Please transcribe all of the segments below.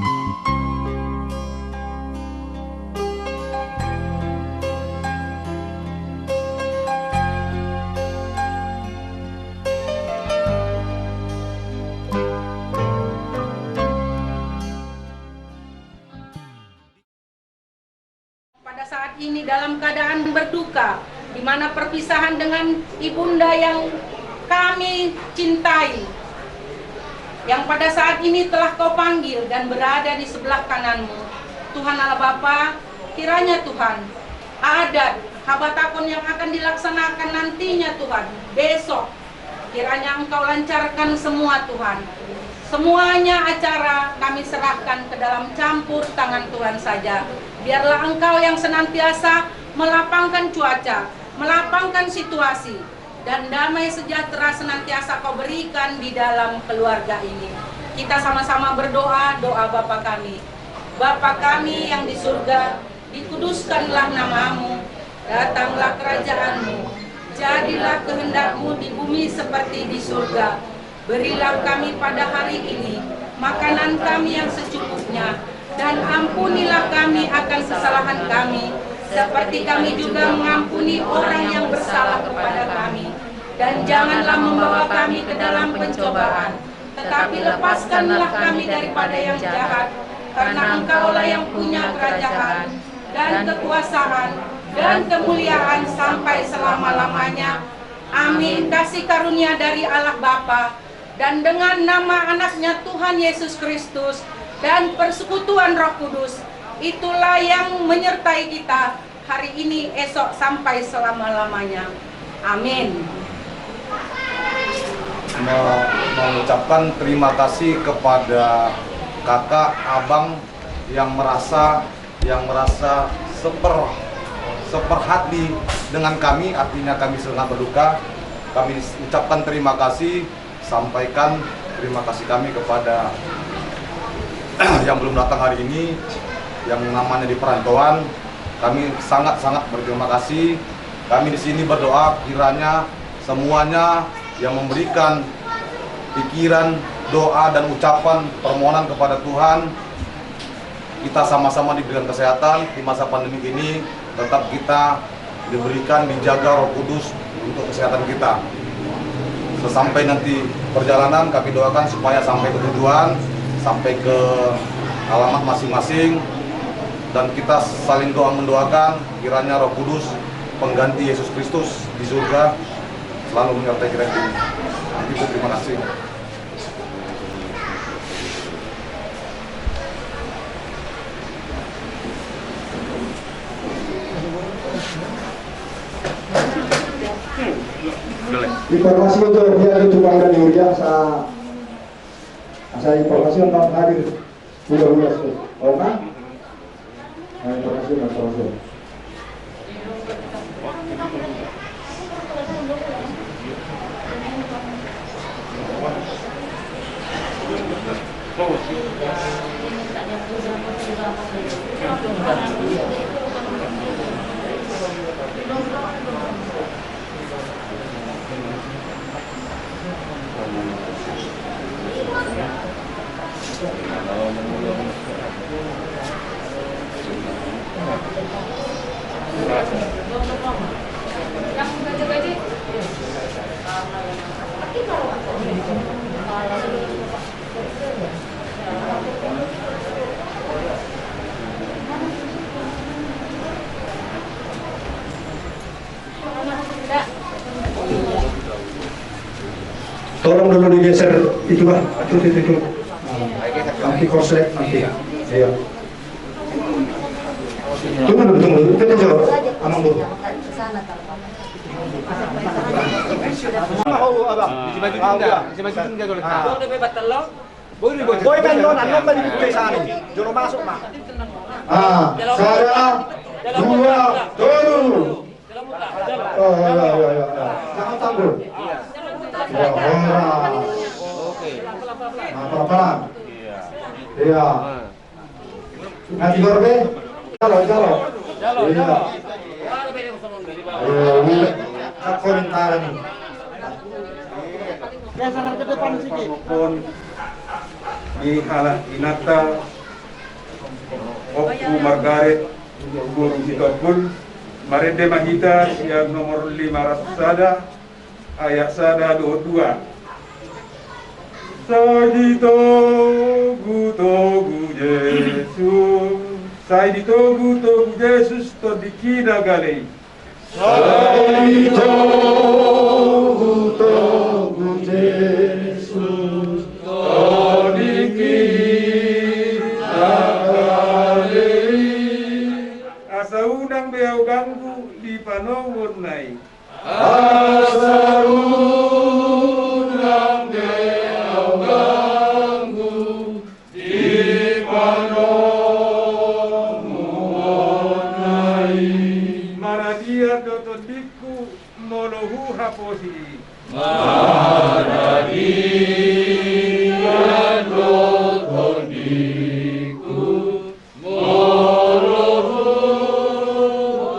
Pada saat ini dalam keadaan berduka, di mana perpisahan dengan ibunda yang kami cintai, yang pada saat ini telah Kau panggil dan berada di sebelah kananmu. Tuhan Allah Bapa, kiranya Tuhan, adat habatakon yang akan dilaksanakan nantinya Tuhan, besok, kiranya Engkau lancarkan semua Tuhan. Semuanya acara kami serahkan ke dalam campur tangan Tuhan saja. Biarlah Engkau yang senantiasa melapangkan cuaca, melapangkan situasi, dan damai sejahtera senantiasa Kau berikan di dalam keluarga ini. Kita sama-sama berdoa, doa Bapa kami. Bapa kami yang di surga, dikuduskanlah namamu, datanglah kerajaanmu, jadilah kehendak-Mu di bumi seperti di surga. Berilah kami pada hari ini makanan kami yang secukupnya, dan ampunilah kami akan kesalahan kami, seperti kami juga mengampuni orang yang bersalah kepada kami. Dan janganlah membawa kami ke dalam pencobaan, tetapi lepaskanlah kami daripada yang jahat, karena Engkaulah yang punya kerajaan, dan kekuasaan, dan kemuliaan sampai selama-lamanya. Amin. Kasih karunia dari Allah Bapa, dan dengan nama anaknya Tuhan Yesus Kristus, dan persekutuan Roh Kudus, itulah yang menyertai kita hari ini, esok, sampai selama-lamanya. Amin. Mengucapkan terima kasih kepada kakak, abang yang merasa seperhati dengan kami, artinya kami sangat berduka. Kami ucapkan terima kasih, sampaikan terima kasih kami kepada yang belum datang hari ini, yang namanya di perantauan. Kami sangat-sangat berterima kasih. Kami di sini berdoa kiranya semuanya yang memberikan pikiran, doa dan ucapan permohonan kepada Tuhan, kita sama-sama diberikan kesehatan di masa pandemi ini, tetap kita diberikan, dijaga Roh Kudus untuk kesehatan kita. Sesampai nanti perjalanan, kami doakan supaya sampai ke tujuan, sampai ke alamat masing-masing, dan kita saling doa mendoakan kiranya Roh Kudus, pengganti Yesus Kristus di surga, selalu menyertai kita di sini. Itu terima kasih. Informasi untuk dia itu Bang dan Yuria, saya informasi untuk hadir bulan-bulan itu. Oh kan? Informasi. Tolong dulu digeser itu Bang, itu. Nanti korslet nanti. Iya. Tunggu dulu. Kita jawab. Amang dulu. Mau abang, di baju tinggal dulu. Boleh bebas telur. Boy kan lo nanti tadi di sana. Juru masuk, Mak. Saya dua turun. Oh, ya. Jangan tangguh. Ya, orang. Oke. Pelan-pelan. Iya. Nanti gorbe. Jalo. Iya. Ayo, tak komentar nih. Ya, sangat ke depan sedikit. Maupun di halah di Natal Ibu Margaret Guru Sitopul Marende Mahita yang nomor 500 sada ayat sada 22. Togu Yesus Sai togu Yesus to dikida galei Sai togu Yesus to dikida galei asa unang beau ganggu di panongon nai asa unang beau ganggu di panongon nai mana dia dotodiku molohu haposi mana dia dotodiku molohu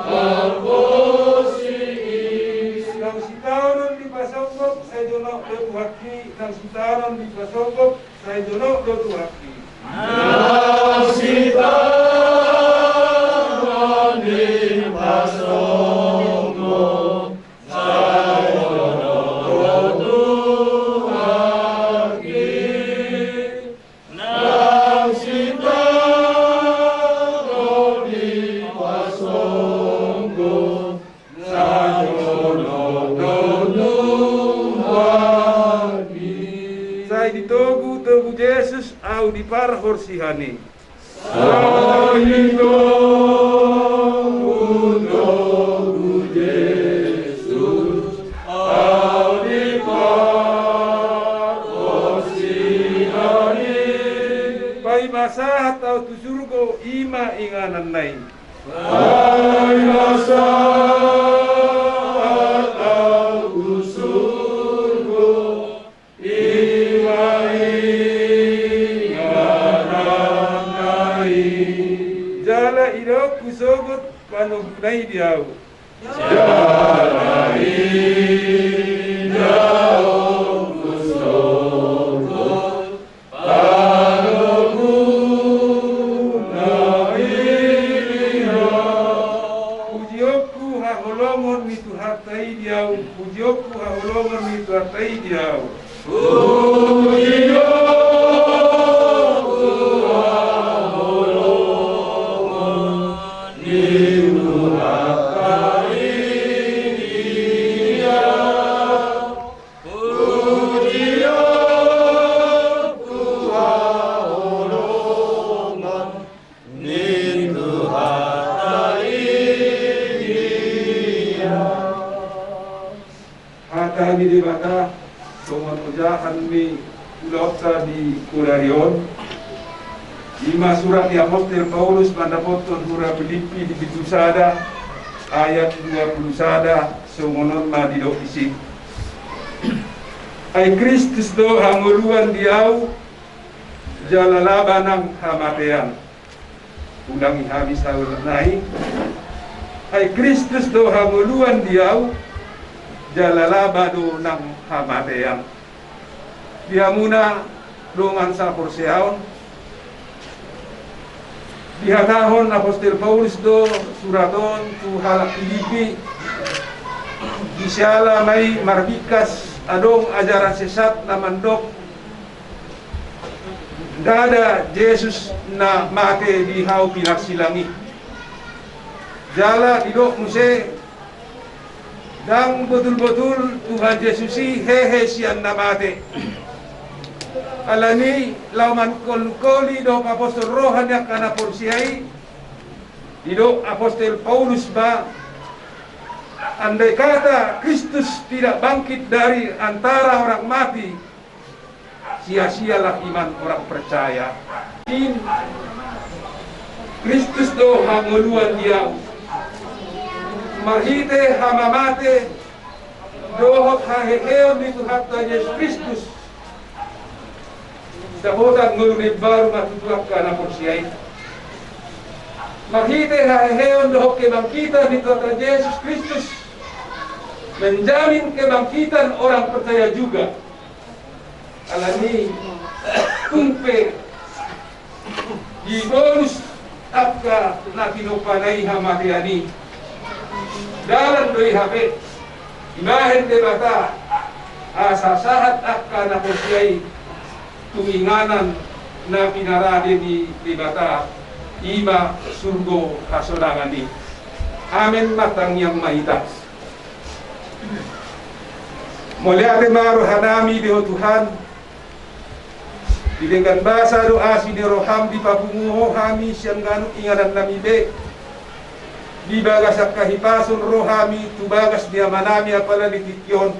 haposi nang sitaron di pasogok saya donok dotu haki nang sitaron di pasogok saya donok dotu haki nang sitaron di pasogok saya donok dotu haki nang sitaron di pasogok saya donok dotu haki saya ditogu Yesus au di parhor sihani saya ditogu Yesus au di parhor sihani pai masahat au tu surgo ima inganan nai pai masahat au tu surgo ima inganan nai jala irok kusogot panugnai diau jala irok kusogot panugnai diau pujioku haholongon mitu hatai diau pujioku haholongon mitu hatai diau pujioku haholongon mitu hatai diau pujioku haholongon mitu hatai diau hata mi dibata songon ujahan mi uloksa di Kurarion lima surat di Apostel Paulus mandapoton hura Filipi di pitu sada ayat 20 sada songonon ma di isik ai Kristus do hanguluan diau jalalabanang hamatean ulangi habis nai ai Kristus do hanguluan diau jalalabado nang hamatean diamuna dongan sa porseaon dihatahon Apostel Paulus do suraton tu halak Filipi disyala may marbikas adong ajaran sesat na mandok dada Jesus na mate di hau pinagsilangi jala didok muse dang betul-betul Tuhan Yesusi hehe sian na mate alani lauman kol-koli do apostol rohan yang kana porsiai do Apostel Paulus ba andai kata Kristus tidak bangkit dari antara orang mati sia-sialah iman orang percaya Kristus do hanguluan dia marhite hamamate dohot hahekeon di Tuhan Yesus Kristus dahotan ngulunib baru matutuak kana porsiai marhite hahekeon dohot kebangkitan di Tuhan Yesus Kristus menjamin kebangkitan orang percaya juga alani tumpe di bonus akka na kinupanay hamatiani. Dalan do'y hape, imahen de bata, asasahat akka na kusyay tuminganan na pinarali ni bata, ima surgo kasolangan ni. Amen matang yang mahitas. Mulai ate maro hanami diho Tuhan, dengan bahasa doa si roham di papunguho hami siyang ganong inganan namibe. Di bagas at kahipason rohami tubagas niya manami apala litikyon.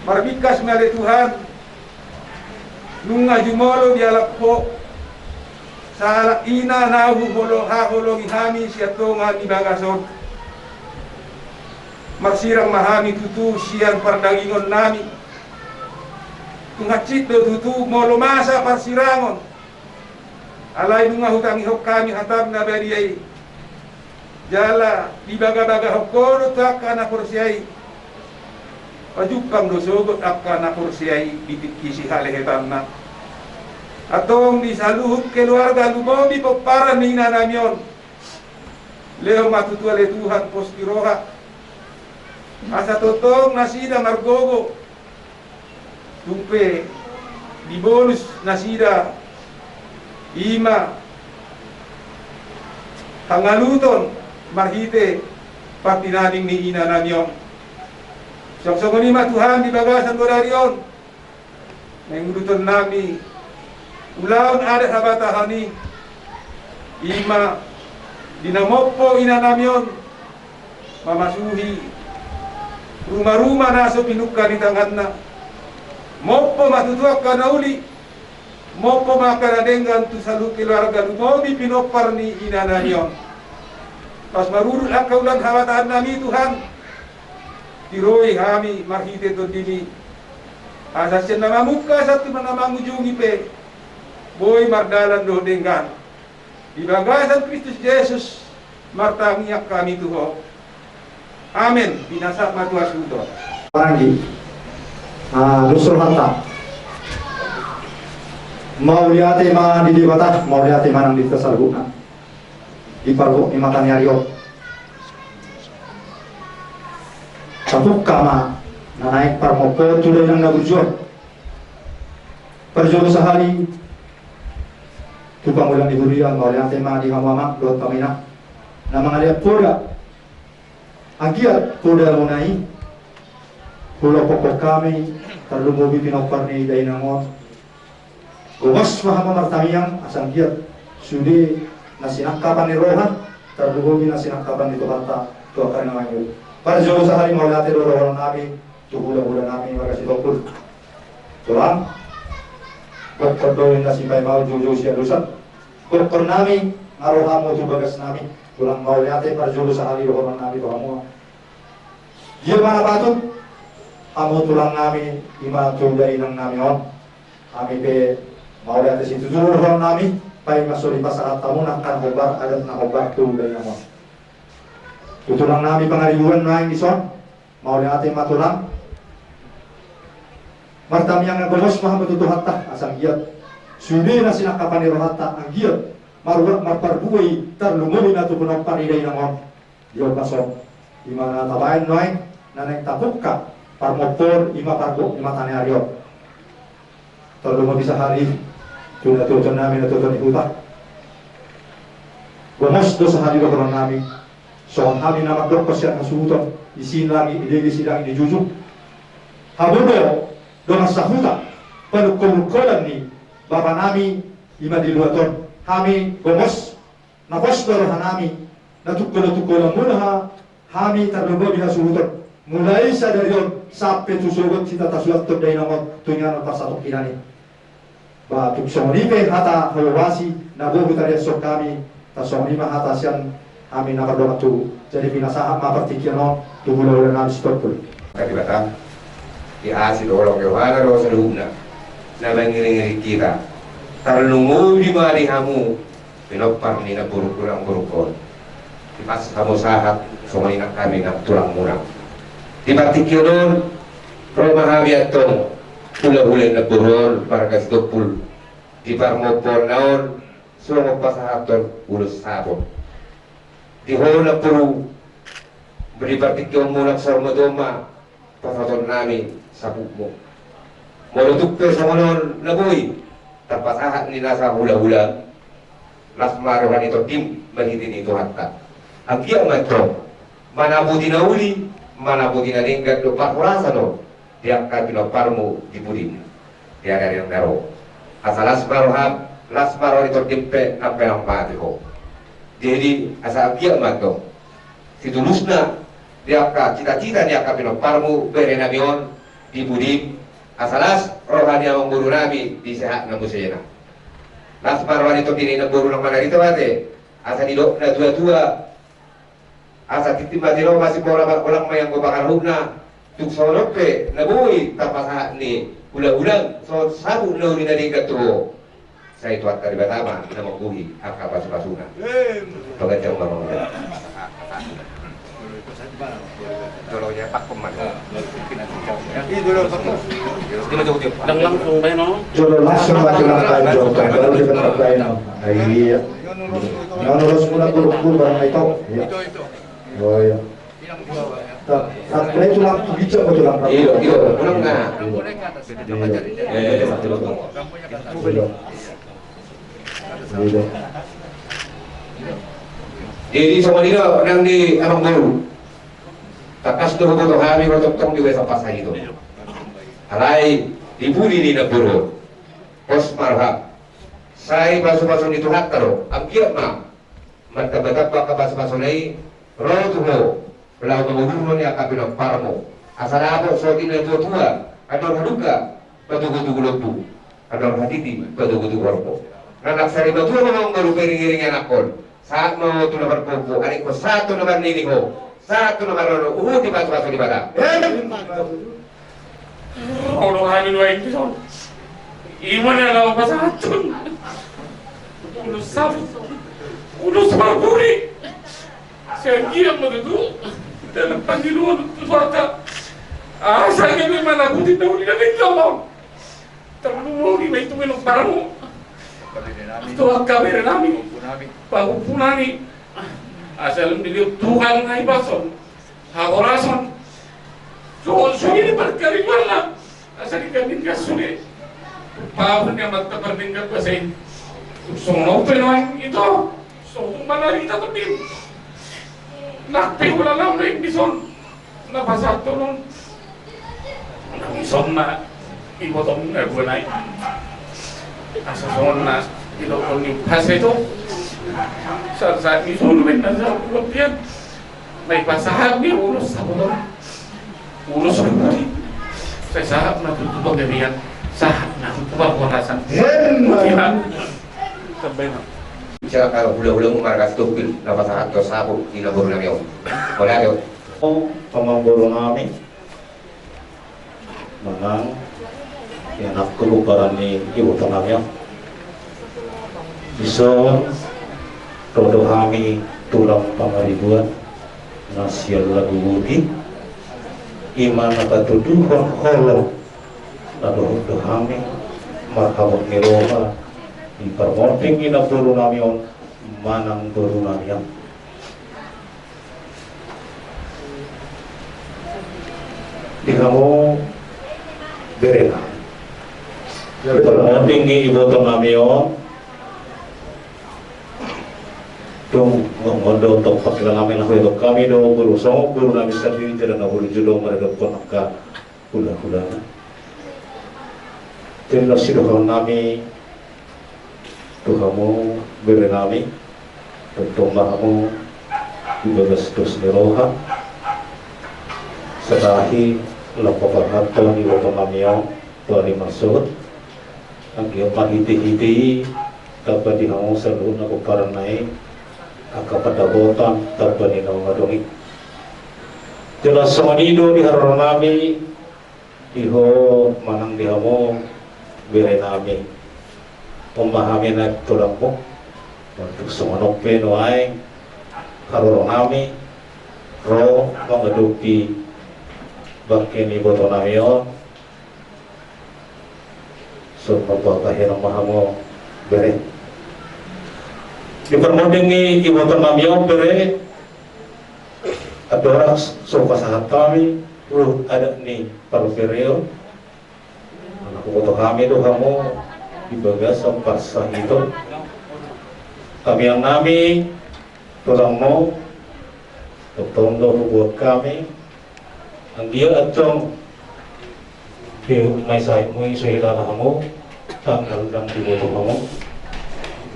Marbikas mali Tuhan, nung nga jumolo di alap po, sa alak ina nahu holo haholo hami siya to nga ni bagason. Marsirang mahami tutu siyang pardangingon nami. Tunghatsit do tutu mo lumasa parsirangon. Alay nunga hutang ihok kami hatab na beriyay. Jala di baga-baga hokono takka na kursiay. Pajupang dosogot akka na kursiay bitikisi halehetan na. Atong di saluhut keluarga lumobi para nina namyon. Leo matutua le Tuhan poskiroha. Asa totong nasida margogo. Tumpe di bonus nasida ima tangaluton marhite patinaning ni ina nanyon. Soksong lima Tuhan di bagasan kodarion. Menguduton nami ulaon ada habatahani ima dinamopo ina namyon mamasuhi rumah-rumah naso pinukka di tanganna. Mopo matutuak kanauli, mopo makanadenggan tu salu keluarga lumobi pinopar ni inananyon. Pas marurul ang kaulan hawataan nami Tuhan, tiroi kami marhite to dini. Asasyan namamuka sa tumanamangujungi pe, boy mardalan do denggan. Di bagasan Kristus Yesus, martangiyak kami Tuhan. Amen. Binasa matuas uto. Pagi. Nusur hanta mau lihat mana di bata mau lihat mana di tersalguna di pargo di mata nyario satu kama na naik parmopo tuloy ng nagujur perjuru sehari tukang ulang di durian mau lihat mana di hamama dot pamina na mga lihat poda agiat poda munai pulau pokok kami terlumubi pinopar ni dai nangon gomas mahama martamiyang asang giat sudi nasinakapan ni rohan terlumubi nasinakapan ni Tuhanta to akan namanyo para jauh sehari maulate do rohan nabi tuhula-hula nabi makasih dokul tulang berkodoin nasibay mau jauh siya dosan berkor nami arohamu tu bagas nami tulang maulate para jauh sehari rohan nabi rohamu dia mana patut amo tulang nami ima tulay ng namion kami pe mauli atas itu tulang nami pay masuri pasarat tamu kan hobar adat na hobar tulay namo tutulang nami pangaribuan na ison mauli atas matulang martam yang nagomos mahamad tutuhatta asang giat suni na sinakapan ni rohatta ang giat marugat marparbuay tarlumuli na tupunong paniday namo diyo kaso imana tabayan noy na nagtapok ka parmopor ima pargo ima taneario tolo mo bisa hari tuna tuton namin natuton ihuta gomos do sa hari do namin so ang kami na magdok siya nasuton isin lagi idegi sidang ni juju habudo do nasahuta panukulukolan ni bapa nami ima diluaton kami gomos napos do hanami natukulo muna kami tarlubo binasuhuton mulai sa darion sampai tusugot kita tasulat to day namon tunyan pasatok kinani ba tuksonipe hata hawasi nabuhu tadi sok kami tasonima hata sian kami nakardoa tu jadi pinasaha mapartikino tubulo na stopul katibatan di asid orang kewala ro salubna na mangiring kita tarlungu di mari hamu pinopar ni na buruk-burang burukon di pas kamu sahat somai nak kami nak tulang murang di partikilon Roma habiatong hula-hula na burol para kasdopul di parmopor naon Sudah pasahator ulus sabon. Di hola puru beribati kau mulak sama doma pasahator nami sabukmu. Molutuk pe sama non nabui terpasahat ni nasa hula-hula. Lasmaruhan itu tim menghitini itu hatta. Agia matro mana budi nauli mana budi naninggat do parkurasa no dia kapino parmu di budi dia dari yang daro asal lasmaruhan itu timpe apa yang mati ko jadi asal agia matro si tulusna dia cita-cita dia kapino parmu berenamion di budi asalas rohani yang memburu nabi di sehat namu sejena lasmaruhan itu kini nemburu nang mana itu ate asa didok na tua-tua asa tiba-tiba masih ulang yang bakal hubna tuk sorope nabui tapasahat ni ulang-ulang so sabu no ni dari gatuo saya itu dari batama nama buhi akal pasu-pasuna pagacang mamang tolongnya pak peman Lang langsung ba no? Jolo langsung maju lang tayo dokter baru kita apply no. Iya. Nanulos muna grupo barang ito. Oh iya. Apply itu lang bicara ko lang. iyo ulang na jadi sama dia nang di abang baru takas dulu butuh kami rotok tong juga sampai saja itu alai dibuli di negoro pos marhab saya basu-basu itu hak taro amkiat ma mata-mata baka basu-basu nai rotuho belau kemudian ni akan bilang parmo asal apa sokin yang tua ador haduka patugutu guloktu ador hatiti patugutu warpo nanak sari batu memang baru piring-piring anakon saat mau tu nomor pokok adik ko satu nomor nini ko satu nomor rono di basu-basu di bada Orang hamil wa itu son. Iman yang lawan pasatun. Udah saburi. Saya kira begitu dalam panggilan suara. Saya kira mana aku tidak boleh dari dalam. Terlalu di itu minum barang. Itu kabar nami. Bahu punani. Asal dia Tuhan ngai bason. Hagorason. So ini berkali mana? Asal kami kasih pahun yang mata perbincangan bahasa semua penuan itu semua mana kita tepin nak pihula lam naik bison na pasal turun bison na ibu tom na gua naik asal semua na ilokon ni pasal itu saat bison benar saat kemudian naik pasal dia urus sabun urus sendiri saya sahab nak tutup bagian sahab nak tutup kurasan sampai siya kalau hula-hula markas tupil na pasahat ko sabu di labor na yun wala yun Pamamboro namin menang yang nak kelukaran ni ibu tanamnya bisa rodo kami tulang pangaribuan nasial lagu budi iman katuduhan holong lalu rodo kami marhabak miroha di permoting ina buru namion manang buru namion di kamu berena permoting ibu namion dong ngondo untuk pagkakalamin ako ito kami do buru so buru nami sendiri tidak na buru judo mereka ponaka hula-hula jadi sidohon nami Tuhamu berenami Tumpahamu Ibagas dos niroha Sadahi Lapapahato ni Wapanamiyaw Tuani Masud Ang iyong pahiti-hiti Dapat dinamu sa loob na kuparanay Akapadabotan Dapat dinamu ngadungik Jelas semanido di haronami Iho manang dihamu berenami pemahami na tulang po untuk sumanok penuay karoronami ro mangadupi bakini boto namiyo so mapapahirang mahamo bere Dipermodengi ibu Namion bere adora soka sahat kami lu ada nih Parvereo anak foto kami tuh kamu di bagas sempat sah itu kami yang nami tulang mau tondo buat kami ang dia atong di may sahit mo yung suhila na kamu tanggal lang di boto kamu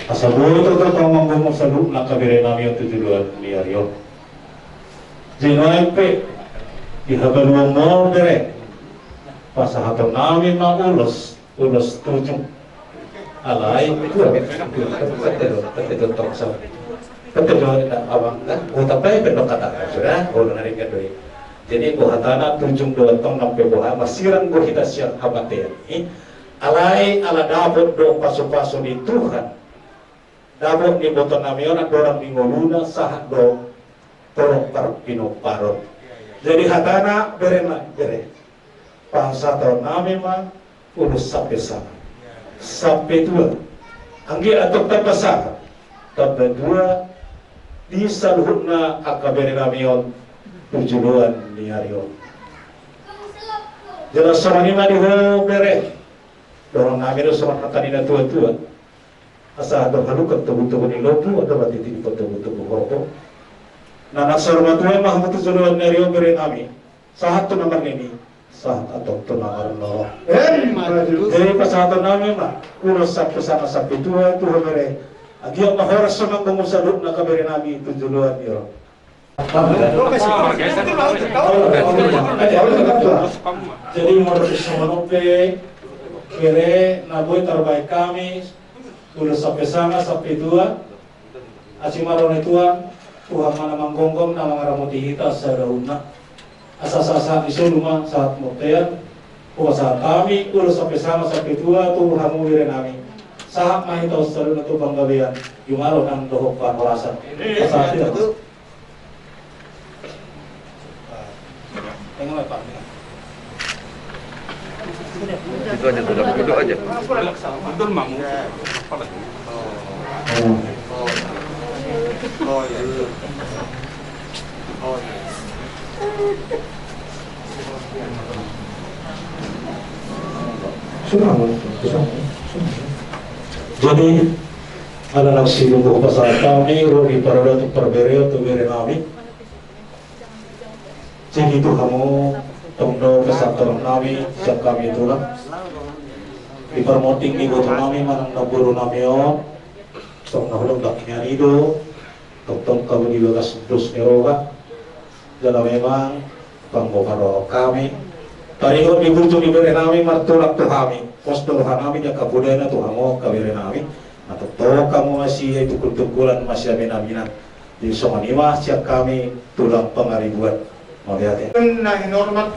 asal buhay ito kamu mo sa loob na kabire namin yung tuturuan ni Aryo Jinoy pe ihabaluang mo dire pasahatang namin mga ulos tujong alay betul toksa betul na abang na utang pa pero kata sudah ulo na rin gadoy jadi buhatana tujung doantong nampe buha masirang buhita siyang habaten alay ala dabot do paso-paso ni Tuhan dabot ni boton namion at dorang mingoluna sahat do torong pinoparot jadi hatana berena bere pangsa tahun namin ma ulus sampai dua anggi atok tapasaka tabda dua di saluhutna akabere namion tujuan ni Aryo jelas sama ni mani ho bere dorong namin sama kanina tua-tua asa ada halukat tubuh-tubuh ni lopu ada bati di tubuh-tubuh horko na nagsarma tuwa mahamut tujuan ni Aryo bere nami sahat tu nomor ini sahat atau tu nomor no jadi pasahatan nami mah ulos sabtu sama sabtu tua tu bere agian mahoras sama pengusaha na kabere nami tujuan ni Aryo jadi menurut Ismanope kere naboy terbaik kami tulus sampai sana sampai tua asimaron ituan Tuhan mana manggonggong na mga ramuti hita sa rauna asa-asa iso luma saat muktayan saat kami tulus sampai sana sampai tua Tuhan muwire nami saat mahitaw sa rauna ito panggabihan yung araw ng dohok panwarasan saat itu Pak. Itu aja duduk aja. Betul mamu. Apa lagi? Oh iya. Jadi ada nasi untuk pasal kami, Roni Parada untuk Parbereo untuk beri nami. Jadi itu kamu tondo kesatuan nami, siap kami itulah. Di permoting di botol nami manang naburu nami o, sok nahulog dakinya nido, tong kamu di bagas dus neroga. Jala memang pangbokaro kami. Tariho di butuh di beri nami martulak tu kami. Postor kami jaka budaya tu kamu kabere nami. Atau toh kamu masih itu kultukulan masih aminan. Di somanima siap kami tulang pengaribuan. Malihat na hinormat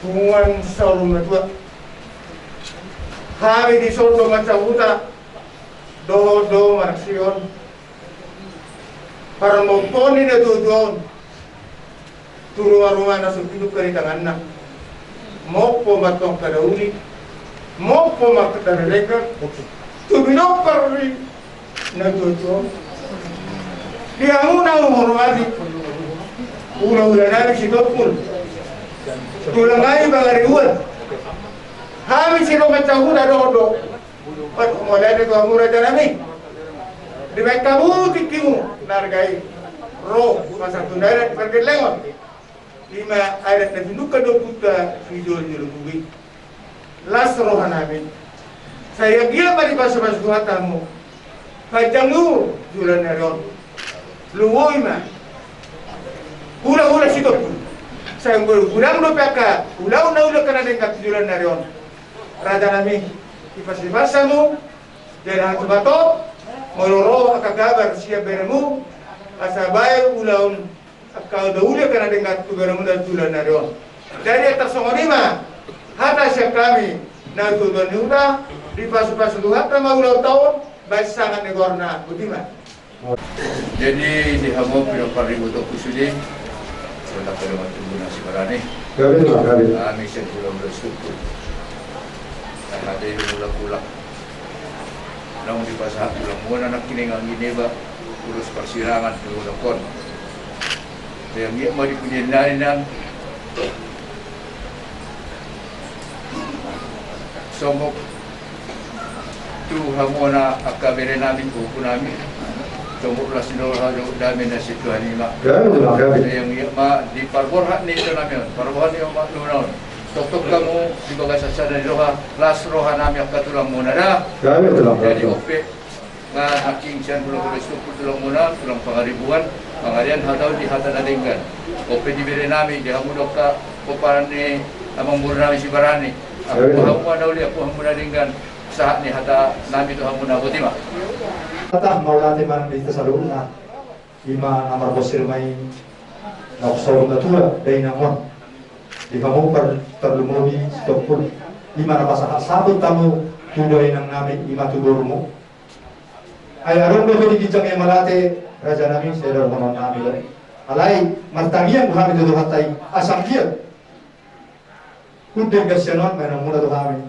tunguan sa rumah tua kami di soto macabuta do marxion para montoni na tujuan turu rumah na supidu kari tanganna mopo matong kadauli mopo makadaleka tubino parri na tujuan dia muna umurwadi ulah nabi si dokul tulang ay bagariwan kami si macam do pat mulai itu amura janami di baik kamu tikimu nargai roh masa tundara pergi lewat lima ayat nabi nuka do puta video nyuruh las roh nabi saya gila pada pas buatanmu kajangu jualan neron luwoi mah Hula situ, saya ulang do peka, ulang kena dengan tujuan narion. Raja nami, ipasi basamu, jadi hatu bato, moloro akagabar siap beremu, asabay ulang akau dahulu kena dengan tujuan narion. Dari atas songonima, hata siap kami, na tujuan niuda, di pasu-pasu duhat nama ulang tahun, baik sangat negorna, budiman. Jadi di Hamo Pinopari Butok Kusudi sudah pada waktu nasi barani. Kami saya pulang bersyukur. Ada yang pulang. namun di pasal ulang muna nak kiningang gineba urus persirangan tulungan yang dia mau dipunyai nan somok tu hamona akabere namin buku namin somok lasinol halo dami na situan lima yang ma di parborhat ni itu namin parborhat ni mak lunaun tok kamu di bagas sana di roha las roha namin katulang muna na jadi ope nga aking siyan pulang tulang muna tulang pangaribuan pangarian hatau di hata nadinggan ope diberi namin di hamudok ka kuparan ni amang mura namin si barani aku hamu na uli aku hamu nadinggan saat ni hata namin to hamu na butima Kata maulati man dito sa luna, ima namar bosir may nakusawang na tua, day namon. Di kamu terlumuni stokpun, ima napasahat sabot tamu tudoy ng namin, ima tudor mo. Ay arong do di kijang yung malate, raja namin, sedar konon namin. Alay, martangian buhami do hatay, asang kiyat. Kudeng gasyanon, may namuna do kami.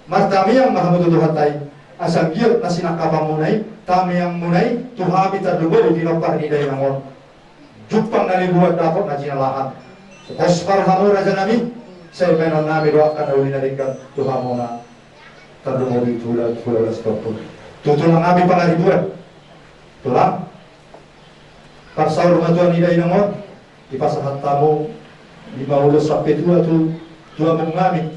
Martangian mahamudo do hatay, asang giyot na sinakabang munay, tamiyang munay, tuhami terlubo, pinopar ni day nangon. Jupang nalibuat dapat na jinalahan. Kospar hamo raja nami, saya menon nami doakan na uli naringkan, tuhamo na terlubo di tulang stopun. Tutulang nami pangaribuan. Tulang. Parsaur matuan ni day nangon, ipasahat tamu, 5 ulos sampai 2 tu mong nami.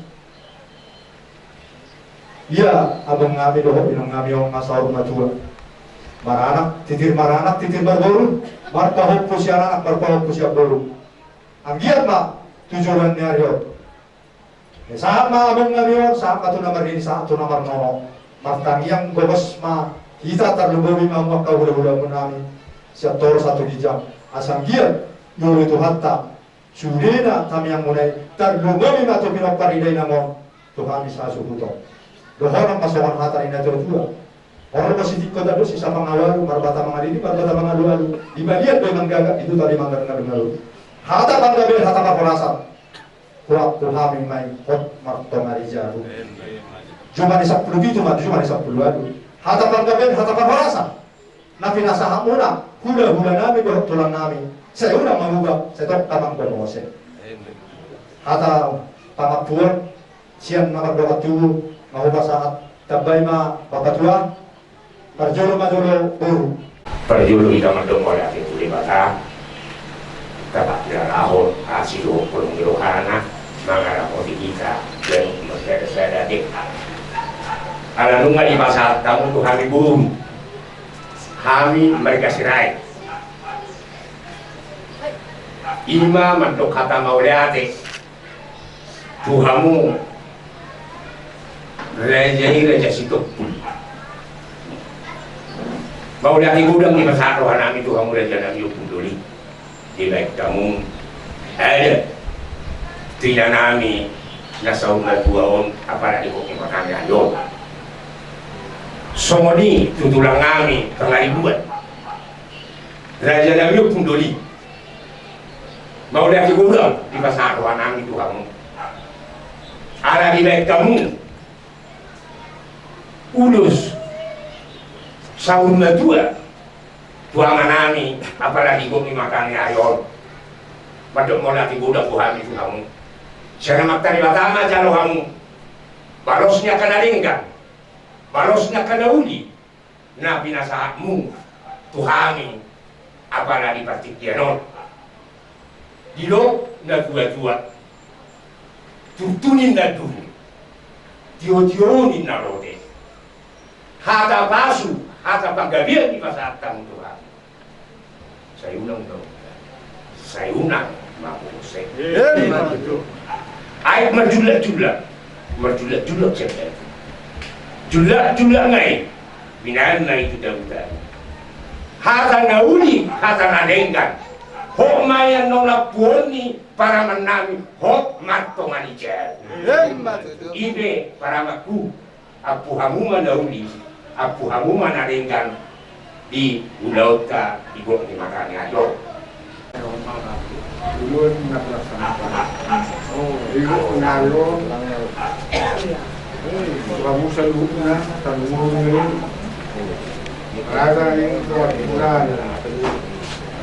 Iya, abang ngami doho, inong ngami yung masaur matua. Maranak, titir barboru. Marpahok po siya anak, marpahok po siya boru. Ang giat ma, tujuan niya rin. Saat ma abang ngami yung, saat ka ito naman rin, saat ito naman nono. Martangiang gobos ma, kita terlubawi mamuak ka hula-hula mo namin. Siya toro satu gijam. Asang giat, yuri itu hatta. Surina, tamiyang munay, terlubawi ma ito pinapariday na mo. Tuhan bisa suhuto. Dohon ang pasawan hata ina tertua. Orang positif kota dosi sama ngawalu, marbata mangadini, marbata mangalu-alu. Di bagian doy manggaga itu tadi manggalu. Hata panggabe hata pakorasan. Kuat kuhami mai kot marto marijaru. Cuma di 10 gitu mah, cuma di 10 alu. Hata panggabe hata pakorasan. Napi nasaha muna, hula nami doh tulang nami. Saya udah mangubah, saya tok tamang bermose. Hata pangapuan, siang namar doa tubuh. Mau saat tabay ma papatua parjolo majolo buru Parjolo kita mendengar dari itu di bata dapat dirahon asilo pulung dirohana mangarap odi kita dan masyarakat adik ala nunga di pasar tamu tu kami bum kami mereka sirai ima mantok kata mauliate Tuhamu Raja situ pun. Mau dari gudang di pasar rohan kami tu kamu raja nami punduli. Di baik kamu ada tidak nami nasaun na 2 on apa lagi kok makan ayo. Somoni tutulang kami pengaribuan. Raja nami punduli. Mau dari gudang di pasar rohan kami tu kamu. Ada di baik kamu ulus sahun na 2 tuangan nami apalagi kami makannya ayon padok mau lagi gudang buhami itu kamu saya maktari batama jalo kamu balosnya kena linggan balosnya kena uli na pinasahatmu tuhami apalagi partikianon dilo na 2 tutunin na dulu tio-tionin na rode hata pasu, hata panggabian di pasar tamu Tuhan. Saya ulang dong. Saya ulang mampu saya. Air merjulak cendera. Julak ngai. Binaan ngai itu dahutan. Hata nauli, hata nadenggan. Hok mayan nolak puoni para menami hok marto manijar. Ibe para maku apu hamuma nauli. Apu hamuma naringkan di ulaut ka ibu di makannya ayo. Ulun nak laksanakan. Ibu nalo kamu seluruhnya terumur raga ini tuan bulan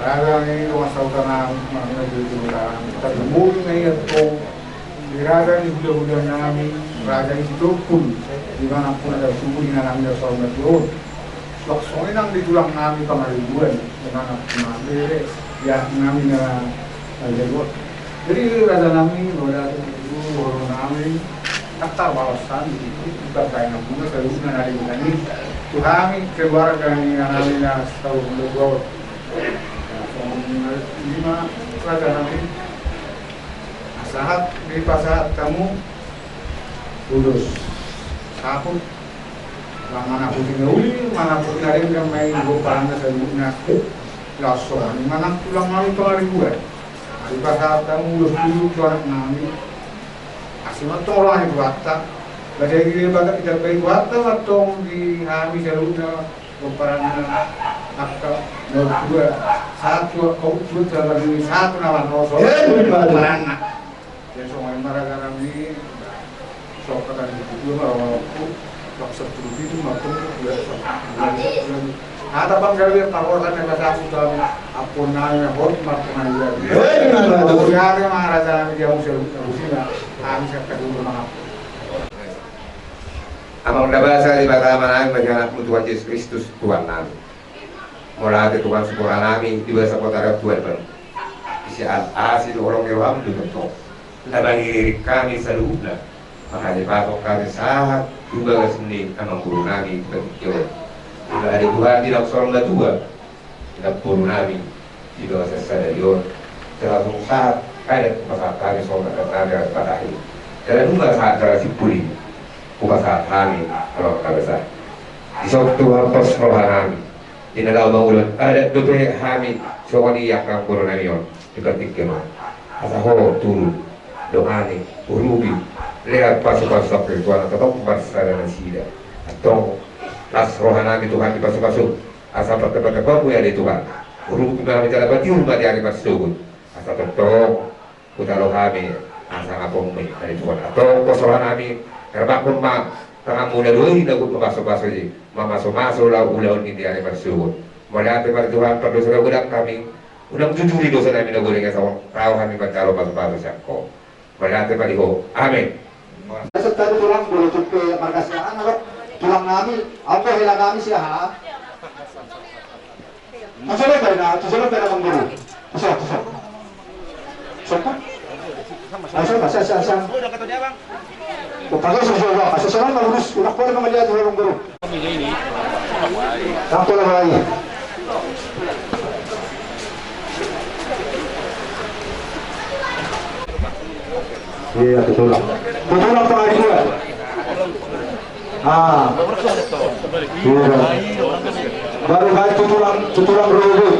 raga ini masa utara mana jujuran terumur ini itu di raga ini bulan nami raga ini pun di mana pun ada sumur di dalam dia soal betul soalnya nang di tulang nami pengalibuan dengan nami ya nami na jago jadi raga nami bola itu bola nami kata balasan itu bukan kayak nampungnya keluarga dari ini Tuhan keluarga ini analina tahu belum lima raga nami saat di pasar kamu lulus aku mana putih uli mana putih hari yang main goparangnya seluruhnya langsung mana tulang nami kemarin gue di pasar kamu lulus dulu tuan nami aslinya tolong di Batak, badai gini bagai kita pergi Batak atau di kami seluruhnya goparangnya apa dua satu kau tuh terlebih satu nama rosol goparangnya ya soalnya mereka kami sok kata itu bahwa waktu itu maupun ada bang kali tawaran yang kata sudah apa namanya hot marketing juga ya maharaja dia musuh kami siapkan dulu maaf Amang dabasa di bata manami majalah Tuhan Yesus Kristus Tuhan nami mulai Tuhan syukur nami di bahasa kota Tuhan baru isi al-asid orang Ilham itu betul labang lirik kami seluruhnya makanya patok kami sahat juga kesini amang guru nami berpikir jika ada Tuhan tidak seorang tua tidak guru nami di bawah sesadayon terlalu saat kaya pasal kami seorang kata pada akhir dan juga saat terasi pulih bukan saat kami kalau kabesa di saat Tuhan persrohan kami di dalam bangunan ada dope kami seorang yang akan guru nami on juga pikir asaho turun dongane urubi lihat pasuk-pasuk ke Tuhan atau persadaran sida atau las rohanami Tuhan di pasuk-pasuk asal berkata-kata ya di Tuhan urubi kami tidak berarti rumah di hari masuk asal bertong utaro kami asal ngapong dari Tuhan atau kosoran kami karena pun tengah muda dulu tidak pasuk-pasuk ini masuk-masuk ulah ini di hari masuk melihat pada Tuhan berdosa udah kami udah jujur dosa kami udah goreng sama tahu kami bercalo pasuk-pasuk siapa melihat pada ho amin. Setelah tulang boleh cukup markas yang anak tulang kami apa hilang kami sih ha masalah pada mengguru masuk siapa asal pakai sesuatu asal lurus udah boleh melihat orang guru sampai lagi iya tulang pengari dua baru kali tulang robot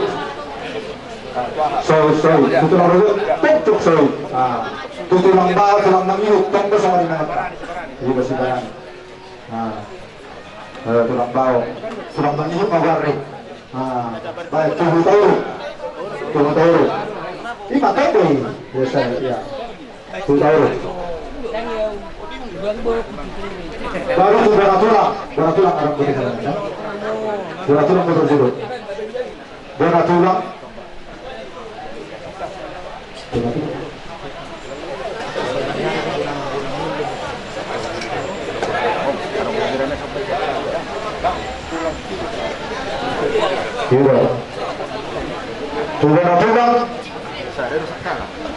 sorry tulang robot bentuk sorry tulang bawah tulang namiuk tonggo sama dengan ini masih banyak tulang bawah tulang namiuk mawarri baik tubuh tahu ini pakai biasa ya tubuh tahu baru bola tulang orang putih sana bola tulang motor dulu bola tulang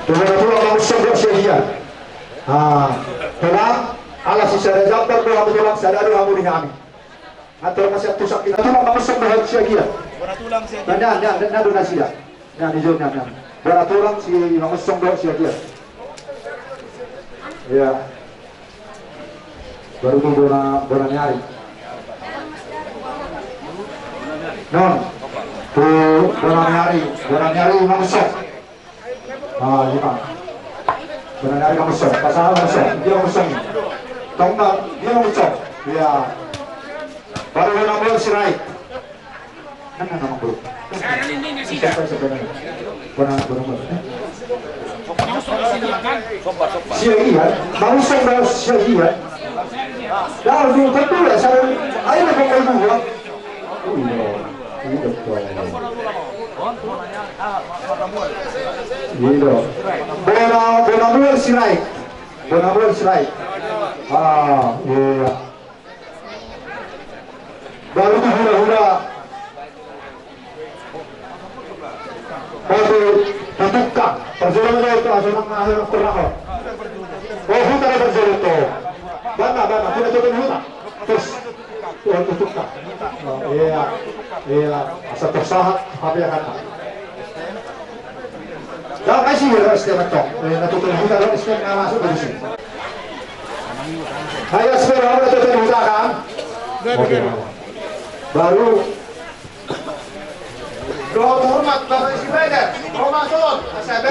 tulang langsung bersedia tulang ala si sada jambar tulang tulang sadari kamu di kami atau masih tusak kita tulang langsung bersedia dan donasi dah nah di zona bola tulang si langsung bersedia ya baru tu bola nyari non tuh bola nyari langsung lima bola nyari langsung pasal langsung dia langsung tongkat dia langsung ya baru bola sirai kan nama bro bola sia iya langsung sia iya Jangan dulu tentu ya, saya ayo nak kau dulu. Gitu. Bola bola sirai. Bola sirai. Ah, iya. Baru tu hura-hura. Baru terbuka. Perjalanan itu asal pernah. Oh, hutan berjalan tu. Bana, kita coba hutan. Terus Tuhan tutupkan. Oh, iya. Asal tersahat, apa yang kata. Jangan kasih ya setiap ketok. Natutup hutan dan setiap masuk dari sini. Ayo sekarang natutup hutan kan? Baru. Doa hormat Bapak Isi Bader, Ramadan, Asabar,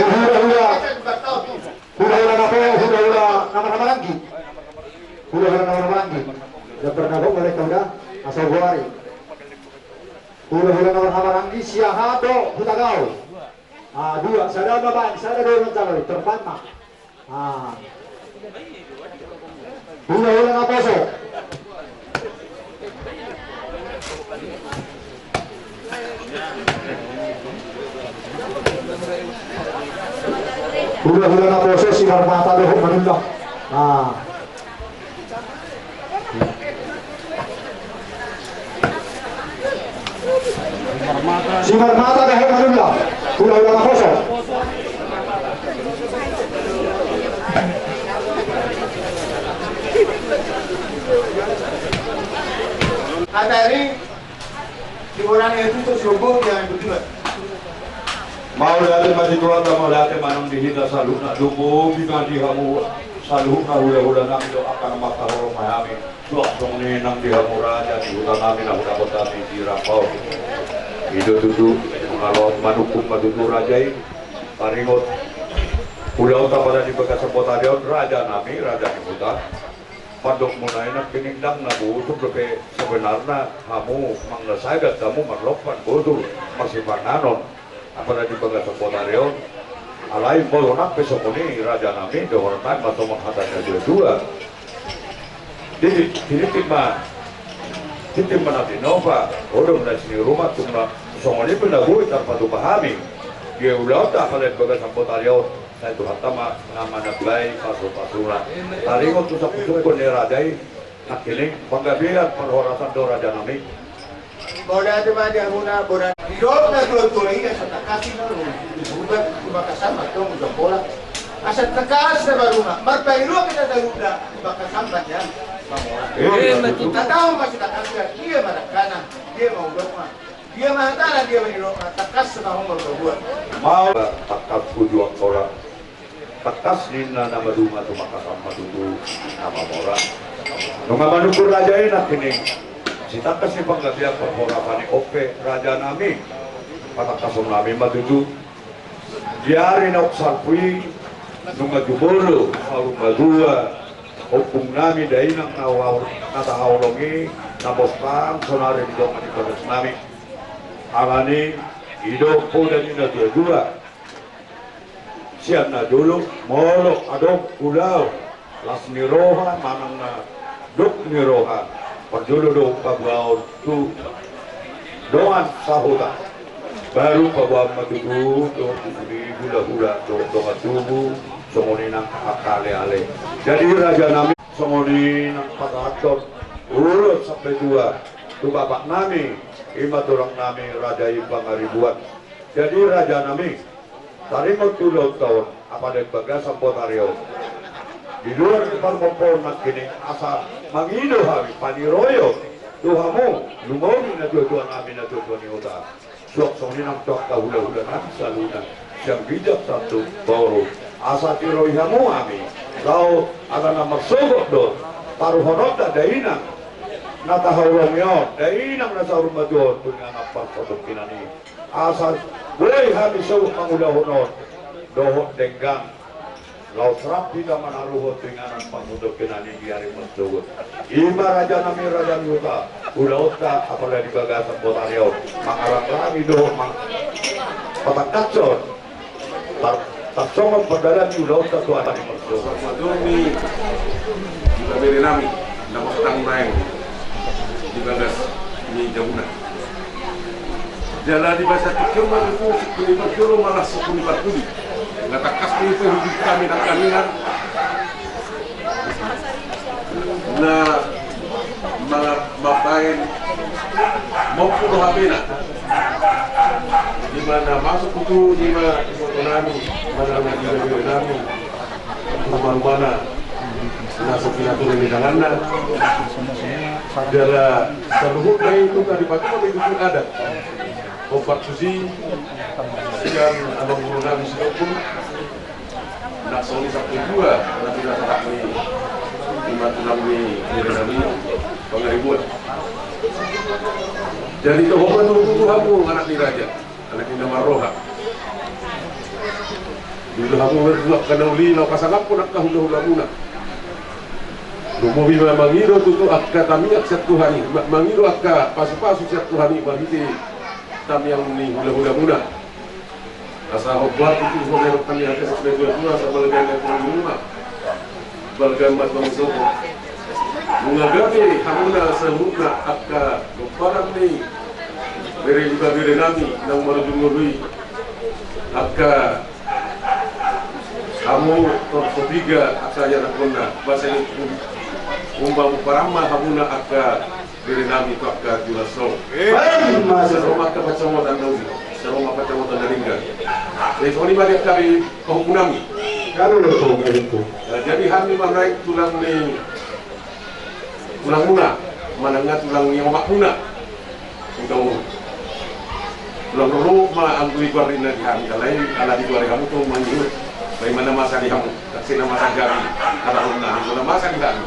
Hura-hura nama lagi. Hura-hura nama lagi. Yang pernah kau boleh kau dah asal buari. Hura-hura nama lagi siahado hutagau. Dua, sada baban, sada dua calon terbang mah. Hura-hura nama poso. Hula-hula na poso, sinar mata doon manula. Sinar mata doon manula. Hula-hula na poso. Ada ini di orang itu tuh subuh yang berdua. Mau dati matituan ka mo dati manang dihita sa luna dumo bigandi hamu sa luna hula-hula nang do akan makahoro mayami suasong ni nang dihamu raja di hutan namin na hutan kami di Rampau itu tutu mengalot manukum matutu rajai paringot pulau pada di bekas sepotarion raja nami raja di hutan padok munai nak kinindang na butuh lepe sebenarnya kamu manglasaigat kamu marlopan butuh masih pananon apa di bagas Potario alai bolonak besok ini raja nami dohortan atau menghadatnya dua di timma nanti nova udah mulai sini rumah cuma soalnya pernah gue tanpa tuh pahami dia udah tak pada bagas Potario saya tuh hatama nama nablai pasur-pasuran tadi waktu sabtu gue nerajai nak ini penggabian perhorasan do raja nami Bola tu ada guna bola. Hidup na tuloy ini sa takas na ro. Bubat kumakasama tong sa bola. Asa takas na baruna. Marpairo kita daruda kumakasama yan. Tataw masih takas ka. Dia marakana. Dia mau doma. Dia mahantana dia meniro takas na humor buat. Mau takas tujuan orang. Takas nina nama duma tu makasama dulu nama orang. Nunga manukur raja enak ini. Sita kasi panggabiak perhorapan ni Ope raja nami patakasong nami matutu diari na uksarpui nunga jubolo sarung badua opung nami dahil ng natahawlongi nabospang sonari di doon manipagas nami alani idok po dan ina dua siya na dulu molok adok ulaw las nirohan manang na duk nirohan Perjulu pabuaon tu doan sahuta baru pabuaon matutu do di hula-hula do matubu songoni nang akale-ale jadi raja nami songoni nang pataton urut sampai dua tu bapak nami ima dorang nami raja ibang ribuan jadi raja nami tarimo tulo tahun apa dek bagas Potario di luar permompon nak kini asa mangido kami paniroyo tuhamu lumogi na tuan kami na tuan niuta sok soni nang tok kahula-hula nang saluna siyang bijak satu baru asa tiroy hamu kami lau akan na magsugod do paruhonot na dainang natahawang yun dainang nasa rumah doon kung nga napagpatok kinani asa boleh kami sugod mangulahonot dohot denggang Lau serap tidak menaruh dengan pangudok kenani biari mencugut. Ima raja nami raja yuta, udah otak apalagi bagasan Potario, makarang lagi doh mang patak kacor. Tak somong perdalan udah otak tuh ada di mencugut. Madumi kita beri nami namatang naeng di bagas ni jaunan. Jala di bahasa Tikyo itu sekunipat jolo malah sekunipat tuli. Ngatakas itu hidup kami dan kaminan. Na mapain maupun habina. Di mana masuk itu di mana ekonomi, mana nami, mana masuk pinatu di tangannya. Jala seluruh itu tadi pagi itu pun ada. Obat susi yang abang guru nabi pun nak soli satu dua nanti nak tak ni lima tunang ni dari nabi pengeribuan. Jadi tu hoban tu kamu anak ni raja, anak ni nama Roha. Dulu kamu berdua kena uli nak pasang apa nak tahu dah muna. Rumobi mangido tu akka tamiak satu hari, mangido akka pasu-pasu satu hari bagi tam yang ni hula-hula muna. Asa obat itu boleh kami ada sebagai dua sama dengan rumah. Bergamat bangsa. Mengagami hamuna semuna akka keparan ni beri juga beri nami nang merujung-rujui akka kamu tertiga akka yang nakuna bahasa ini umbang parama hamuna akka beri nami tu akka julaso. Serumah kepacamatan Naudi, serumah kepacamatan Daringga. Jadi ini banyak kali kehukunami. Jadi kami menaik tulang ni tulang muna, manangnya tulang ni omak muna. Untuk tulang dulu ma angkui guarina di kami, lain ala di guari kamu tu manjur. Bagaimana masa di kamu, kasih masa kami, kata muna, mana masa di kami.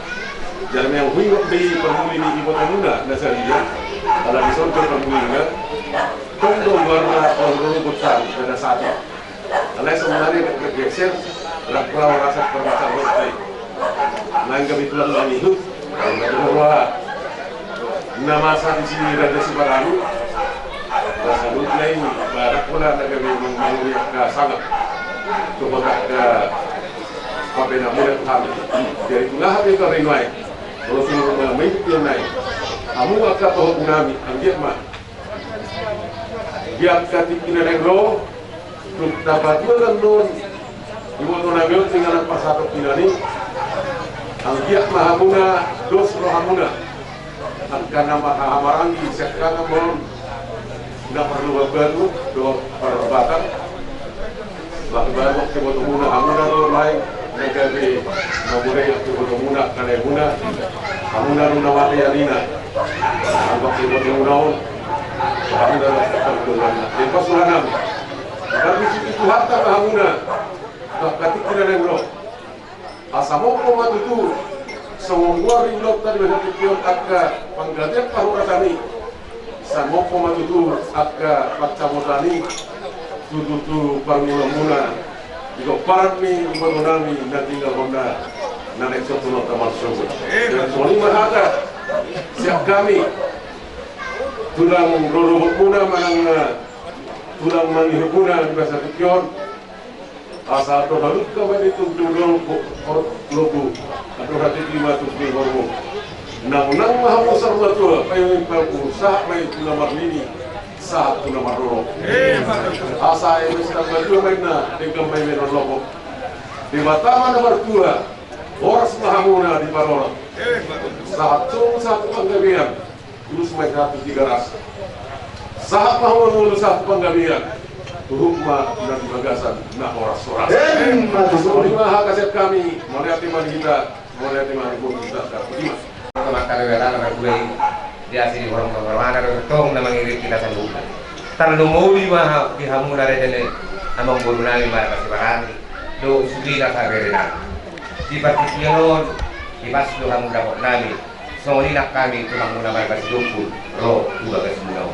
Jadi yang huingok di permuli ni ibu muna, nasa dia, ala di sorga permuli ni, tunggu warna orang besar pada saat itu. Ala sebenarnya bergeser, raklau rasa permasalahan berbagai. Nangkap tulang ni itu. Bahwa nama saat di sini ada sebarang bahasa lain barat pula negara membangun yang sangat coba ke apa namanya kami dari tengah hari ke renai kalau semua memimpin naik kamu akan tahu kami anggap mah dia ketika kita negro untuk dapat juga non ibu nabi tinggal pas satu ini Angkiat mahamuna dos rohamuna karena mahamarangi sekarang belum tidak perlu baru do perbatan baru waktu bertemu hamuna do lain negeri namuna waktu bertemu kalemuna hamuna do nawati alina waktu bertemu naon hamuna bertemu lepas sulanam tapi itu harta hamuna ketika tidak negro asamo komat itu semua ringlok tadi berarti pion akka panggadek pahuratani samo komat itu akka pacamotani tutu pangmula-mula jika parat ni ubanonami na tinggal honda nanek sotuno tamal sogo dan soalnya ada siap kami tulang rorobot muna manang tulang mangihup muna di bahasa pion asal tu halut kau itu dulu logo atau hati lima tu di hormo nang mahu sarwa tu payu usaha payu nomor ini satu nomor roro asal ini sedang berdua mainnya dengan main logo di Batam nomor 2 Horas Mahamuna di Parora satu penggabian terus main 1 3 ras saat Mahamuna satu penggabian Tuhukma dan bagasan nak oras-oras. Terima kasih kami, melihat iman kita, melihat iman ibu kita. Terima. Makan negara berkulai dia sini orang berwarna bertong nama ngirit kita sanggup. Terlalu mau di hamu dari jene, amang burunali mara kasih barani. Do sudi nak sagerena. Di partikion, di pas do hamu dapat nami. Songoli nak kami tu hamu nama kasih dumpul. Ro dua kasih munau.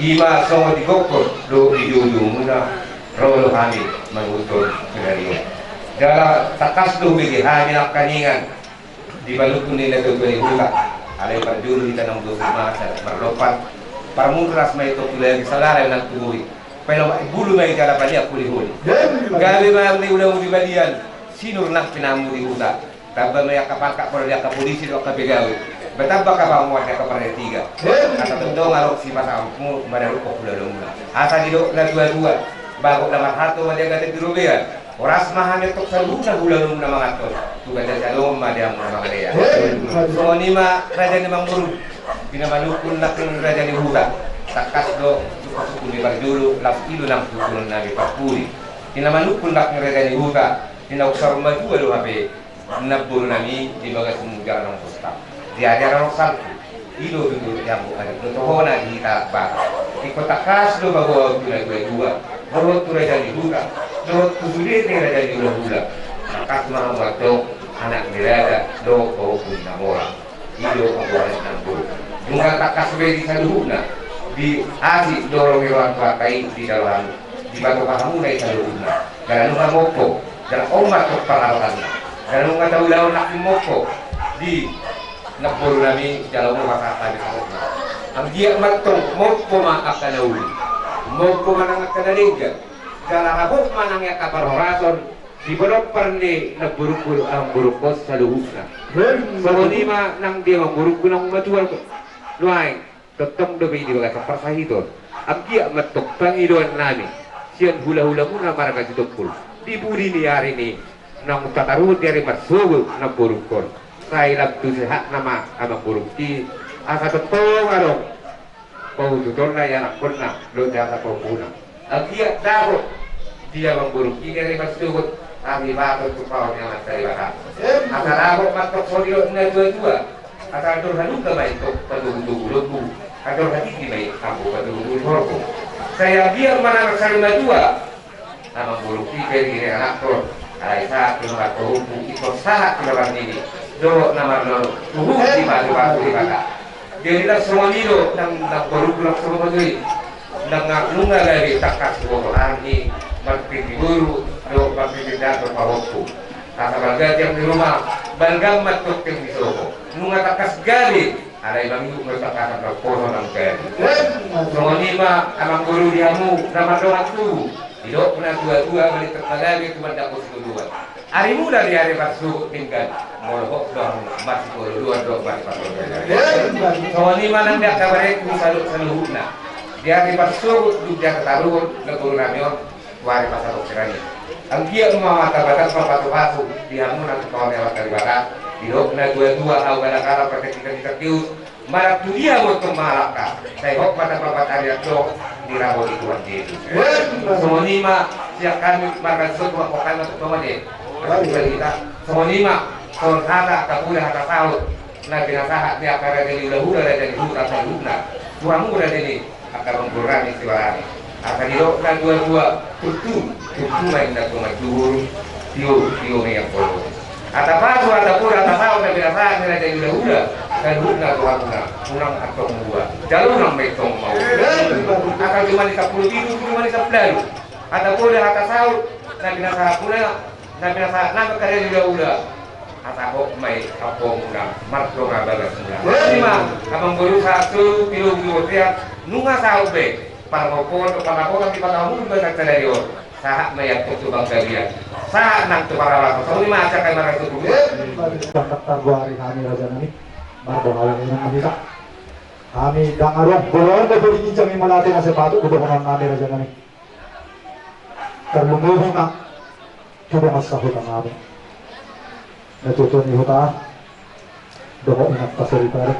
Ima songo di kokor do di juju muna rolo kami mengutur kenarian. Dalam takas do bagi kami nak kaningan di balukun nila do bagi hula. Alay parjuru kita nang do masa berlopat. Parmudras may to tulay salara ng tuloy. Pero bulu may kalapan niya kulihuli. Gabi ba ni ulang di balian sinur nak pinamu di hula. Tabang na yakapangka por dia ka polisi do ka begawi. Betapa ka ba mo ka par tiga. Kata tendo ngarok si pasammu madaru ko pula lumna. Asa dido na dua-dua. Bago lamar hato ma dia gade dirubean. Oras mahane tok saluna bulan lumna mangato. Tuga da salom ma dia mo mga dia. So ni ma raja ni manguru. Pinamalukun na king raja ni huta. Takas do sukuni barjulu lap ilu nang tukulun nabi papuri. Pinamalukun na king raja ni huta. Tinausar madua lo habe nabur nami di bagas munggah nang pusta. Dia ada orang salku. Ilo dulu yang bukan itu tohona di tak ikut takas do bago guna dua. Baru tu raja di huta. Do tu sudah ni raja di hula. Takas maham waktu anak dirada do kau pun namora. Ilo abuan nambur. Bunga takas beri saluhuna di asi dorong orang pakai di dalam di batu kamu naik saluhuna. Jangan lupa moko. Dan omat peralatan dan nggak tahu lawan nak moko di nabur nami jalan rumah kata di sana. Ang dia matong moko akan uli moko manang akan ada jalan rabuk manang ya kabar rason di bodok perni nabur ang burukos saluhuna. Semonima nang dia memburuk nang matuan luai tetong demi di bagas persahito. Ang dia matok pangidon nami sian hula-hula muna marga ditokul. Di budi ni hari ini nang tatarud dari masubu na burukon saya labtu sehat nama ama burukti asa tetong arong pau tutor na yang pernah lo jasa pau punang agia dago dia memburukti dari masubu kami bato tu pau yang saya bahas asa dago matok sodio na dua asa tur halu ka mai tok padu lugu atur hati di mai kamu padu lugu saya biar mana sekali dua nama buruk dari anak tur Aisa keluar tuhumpu ikut sangat keluar ini do nama lo tuhum di batu di bata jadi lah semua nido nang buruk semua tu nang ngunga dari takas orang ini berpikir guru do berpikir dah berpawoku kata bangga yang di rumah bangga matuk yang di soho nunga takas gali ada yang itu bertakas berpono nang gali semua ni mah amang guru diamu nama doang tu hidup pernah dua-dua beli terkadang cuma dapat dua. Hari muda di hari masuk tinggal molok dong masih dua masih masuk. Soal ini mana dia kabar itu saluhuna. Dia hari masuk dia ketaruh neguru namion wari pasar ukirani. Angkia rumah mata batas patu dia mun atau kawan lewat dari barat. Hidup pernah dua-dua awal kala praktek kius. Marak tu dia untuk malaka. Saya hok pada bapak Arya Dok di Rabo di Tuhan Yesus. Semua lima siap kami makan semua pokan untuk teman deh. Kita semua lima soal kata kapulah kata tahu. Nah binasa dia akan ada di ulah dari hutan saluna. Tuamu udah ini akan mengurangi siwarani. Akan didokkan dua-dua tutu main dah cuma juhur tiu yang polo. Ada pasu ada pura ada tahu dan binasa ada di ulah dan huna unang atong buah jalur nang metong mau akan cuma di 10 tidur cuma di 10 ada boleh kata saud na binasa pula na binasa na kare di ulah ata kok mai apong unang marto nga bagas lima abang guru satu kilo dia nunga saud be para mopon para ko di patamu ba sa telerio sahat mayat ko bang kalian sahat nang tu para lawas so lima aja kay marang tu Daftar hari kami raja nami marbo hawang ini bisa kami dangarong bolon na beri jami malati na sepatu kudo konon kami raja nami terlumuhi na coba masahut ang kami natuto ni huta doho inat pasaripare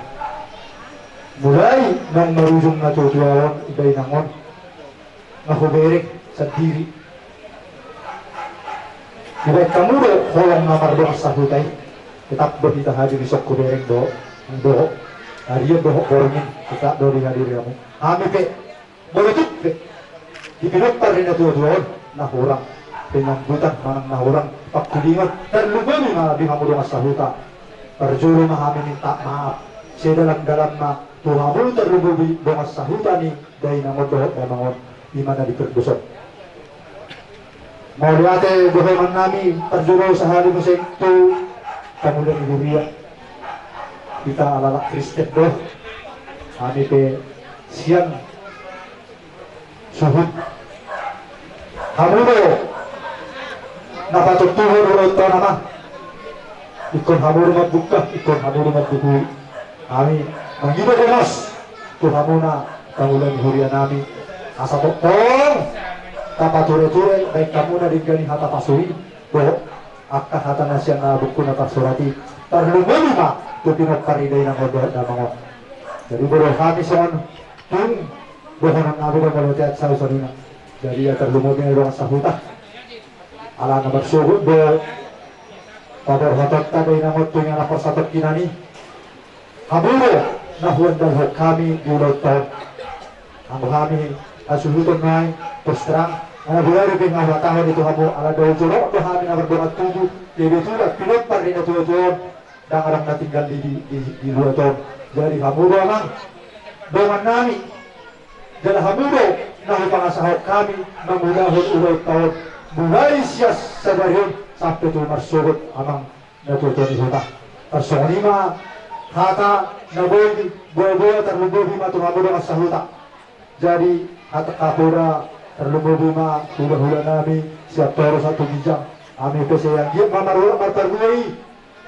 mulai nang marujung na tutuawan ibay nangon nakuberik sa diri ibay kamuro holong na marbo masahutay tetap berita hadir di sok kubereng do doho harian doho borongin kita dori hadir kamu kami pe boleh pe dipinoktar rin na tutuawan nahurang pinambutan manang nahurang pagkulingan terlubang na di kamu doon sa huta perjuru na kami minta maaf siya dalam na tuhamul terlububi doon sa huta ni dahil na mo doho manangon iman na diperdusok mau lihat doho man nami perjuru sa hari musik tu kamulan iburia kita alalak Kristen doh kami pe siang suhud kamu do napatutuhur ulo ito naman ikon hamur buka, ikon hamur buku. Kami mengiba kemas, tuh hamuna kamulan huria nami. Asa tong, tapa ture-ture baik kamu dari gani hata pasuri, boh akan hata nasian na buku na surati. Terlumuni ma, tuh pinok kariday na ngodoh na mga. Jadi bodoh kami son, tung bohonan nabi na malutiat sa usanina. Jadi ya terlumuni na ruang sahuta. Ala na bersugod boh. Pada hotot tadi namot tuh yang lapor satu kinani. Haburo nahuan dalho kami di lautan. Ang kami asuhuton ngay terus terang. Ang bulari ping tahun itu hamu ala daw juro do kami na berdoa tubuh. Jadi sudah pilot par di tujuan dan orang na tinggal di lautan. Jadi haburo mang dengan nami. Jadi haburo nahu pangasahot kami memudahkan ulang tahun mulai sias sadarion sampai tu marsubut amang natutunan kita. Personima hata naboy boy terlumbuhi ma tuhamu dengan sahuta. Jadi hata kapura terlumbuhi ma hula-hula nami siap toro satu bijang. Ami pese yang dia mamarula martargui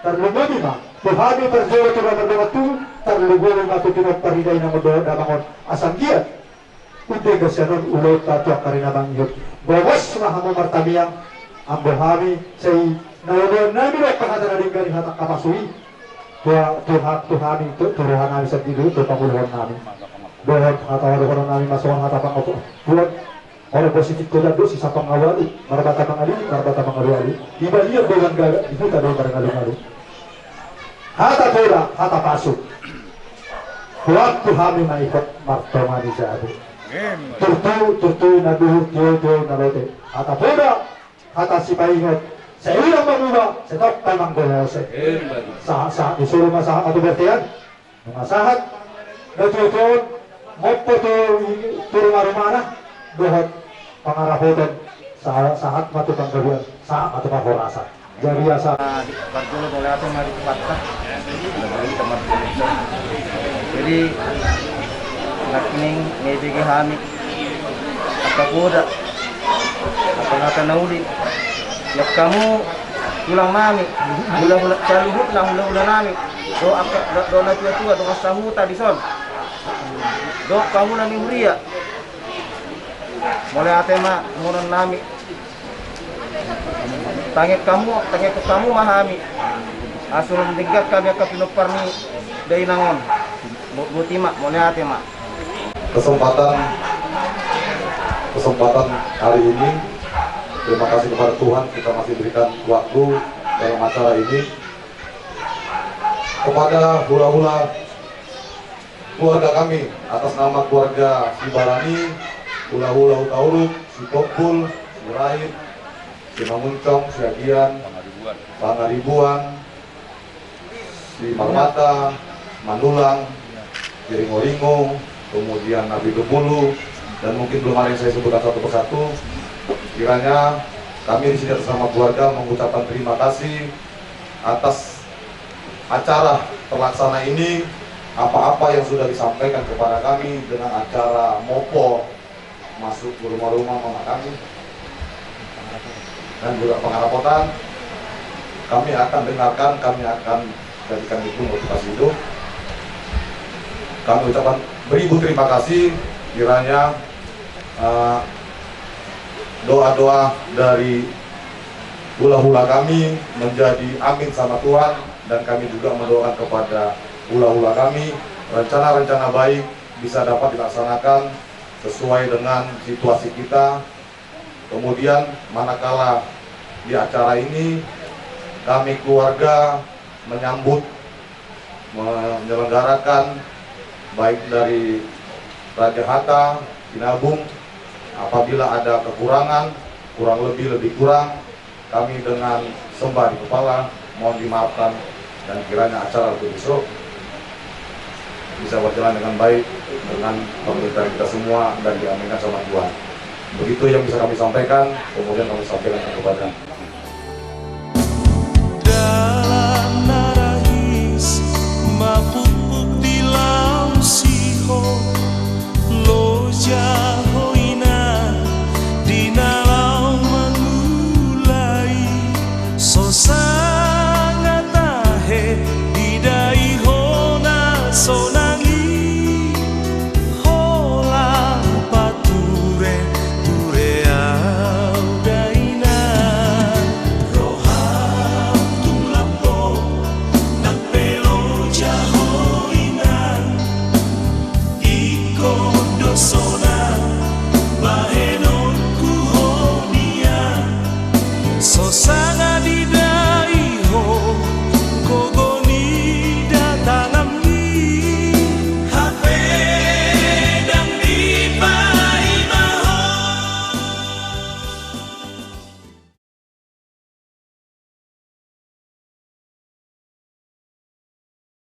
terlumbuhi ma. Tuhami terjoro tu berdoa tu terlumbuhi ma tu pinok pariday na berdoa bangon asam dia. Udah gasyanon ulot tatu karina bang yuk. Bawas mahamu martabiyang ambo kami say nawalan namin ay pakata na rin hata kapasui tuhami turuhan namin sa tilu ito panguluhan namin doon hatawaduhan namin masukan hata pang opo buwan orang positif ko lang doon si sa pangawali marabata pangawali iba liya doon gaga ibuta doon barang alung-alung hata tola hata pasok buwan tuhami maikot martomani sa ato turtu na duhur tiyo na lote hata tola hata si paingot sa ilang maguba sa top tamang gulose sa isulo masahat ato bertiyan masahat natutuon mopo to turong arumana duhot pangarahotan sa sahat matupang gabuan sa matupang horasa jadi asa pagtulog oleh ato nga dikipatkat jadi nakining ngibigay hami at kapuda at nauli yak kamu tulang nami hula-hula sa luhut lang hula-hula nami do na tua do kasahuta di son do kamu nami huria mulai ate ma ngunan nami tangit kamu mahami asurun digat kami ka pinupar ni day nangon buti ma mulai ate ma kesempatan hari ini. Terima kasih kepada Tuhan kita masih berikan waktu dalam acara ini. Kepada hula-hula keluarga kami atas nama keluarga Si Barani, hula-hula Utauruk, Si Tokbul, Si Rahim, Si Mamuncong, Si Agian, Pangaribuan, Si Marmata, Manulang, Kiringo-ringo, kemudian Nabi Dupulu, dan mungkin belum ada yang saya sebutkan satu persatu. Kiranya kami di sini bersama keluarga mengucapkan terima kasih atas acara terlaksana ini. Apa-apa yang sudah disampaikan kepada kami dengan acara mopo masuk ke rumah-rumah mama kami dan juga pengarapotan, kami akan dengarkan, kami akan jadikan itu motivasi hidup. Kami ucapkan beribu terima kasih. Kiranya doa-doa dari hula-hula kami menjadi amin sama Tuhan, dan kami juga mendoakan kepada hula-hula kami rencana-rencana baik bisa dapat dilaksanakan sesuai dengan situasi kita. Kemudian manakala di acara ini kami keluarga menyambut menyelenggarakan baik dari Raja Hata, Kinabung, apabila ada kekurangan, kurang lebih kurang, kami dengan sembah di kepala mohon dimaafkan, dan kiranya acara besok bisa berjalan dengan baik dengan pemerintahan kita semua dan diaminkan sama Tuhan. Begitu yang bisa kami sampaikan, kemudian kami sampaikan kepada